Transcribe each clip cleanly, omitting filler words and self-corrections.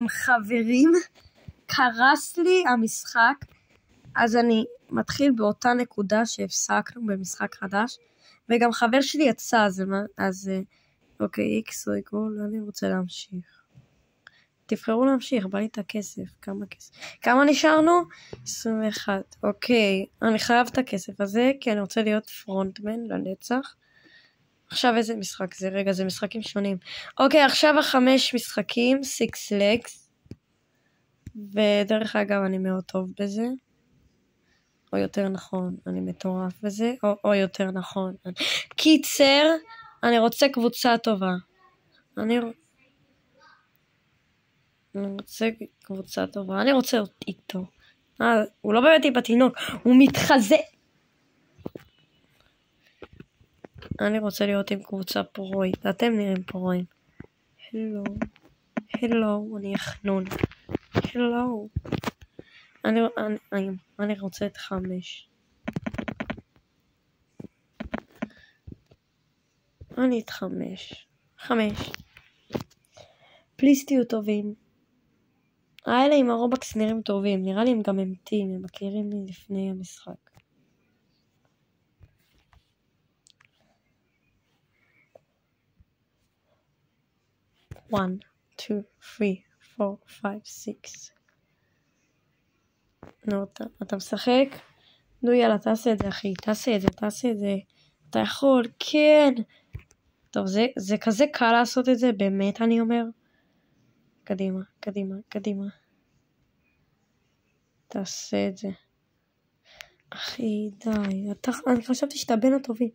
חברים, קרס לי המשחק, אז אני מתחיל באותה נקודה שהפסקנו במשחק חדש, וגם חבר שלי יצא, אז אוקיי, איקס או עיגול, אני רוצה להמשיך. תבחרו להמשיך, בא לי את הכסף, כמה כסף? כמה נשארנו? 21, אוקיי, אני חייב את הכסף הזה, כי אני רוצה להיות פרונטמן לנצח. עכשיו איזה משחק זה? רגע, זה משחקים שונים. אוקיי, עכשיו 5 משחקים, 6 legs. ודרך אגב, אני מאוד טוב בזה. או יותר נכון, אני מטורף בזה. או יותר נכון. קיצר, אני רוצה קבוצה טובה. אני רוצה קבוצה טובה. אני רוצה איתו. הוא לא באמת עם התינוק, הוא מתחזה. אני רוצה להיות עם קבוצה פורואית. אתם נראים פורואיים. הלו, אני יחנון. הלו. אני רוצה את 5. אני את 5. פליס תהיו טובים. האלה עם הרובקס נראים טובים. נראה לי הם גם אמתים. הם מכירים לי לפני המשחק. One, 2, 3, 4, 5, 6. נו, אתה משחק? נו יאללה, תעשה את זה אחי, תעשה את זה. אתה יכול, כן. טוב, זה כזה קל לעשות את זה, באמת אני אומר. קדימה. תעשה את זה. אחי, די. אני חשבתי שאתה בין הטובים.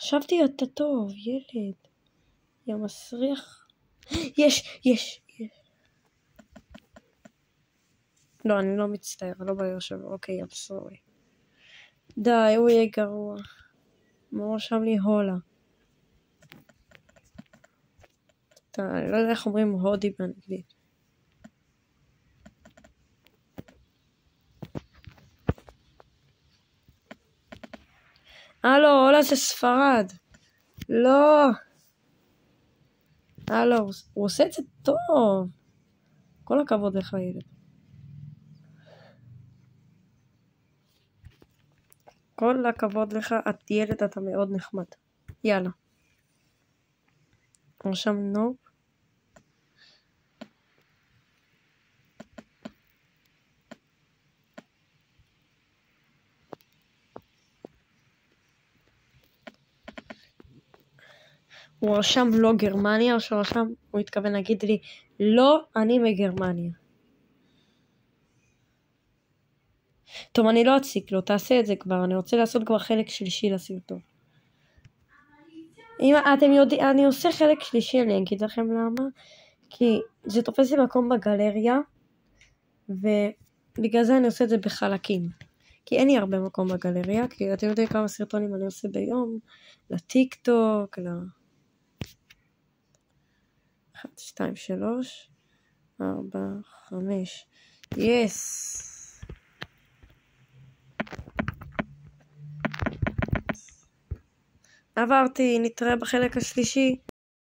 חשבתי אתה טוב, ילד. יא מסריח. יש. לא, אני לא מצטער, לא בעיר שלו. אוקיי, I'm sorry. די, הוא יהיה גרוע. מה רשם לי הולה? אני לא יודע איך אומרים הודי באנגלית. הולה זה ספרד. לא. הוא עושה את זה טוב. כל הכבוד לך ילד. כל הכבוד לך, את ילד, אתה מאוד נחמד. יאללה. רשם נו. הוא רשם לא גרמניה, או שרשם, הוא התכוון להגיד לי, לא, אני מגרמניה. טוב, אני לא אציק לו, תעשה את זה כבר, אני רוצה לעשות כבר חלק שלישי לסרטון. אם אתם יודעים, אני עושה חלק שלישי, אני אגיד לכם למה, כי זה תופס לי מקום בגלריה, ובגלל זה אני עושה את זה בחלקים. כי אין לי הרבה מקום בגלריה, כי אתם יודעים כמה סרטונים אני עושה ביום, לטיק טוק, 1, 2, 3, 4, 5, יס! עברתי, נתראה בחלק השלישי.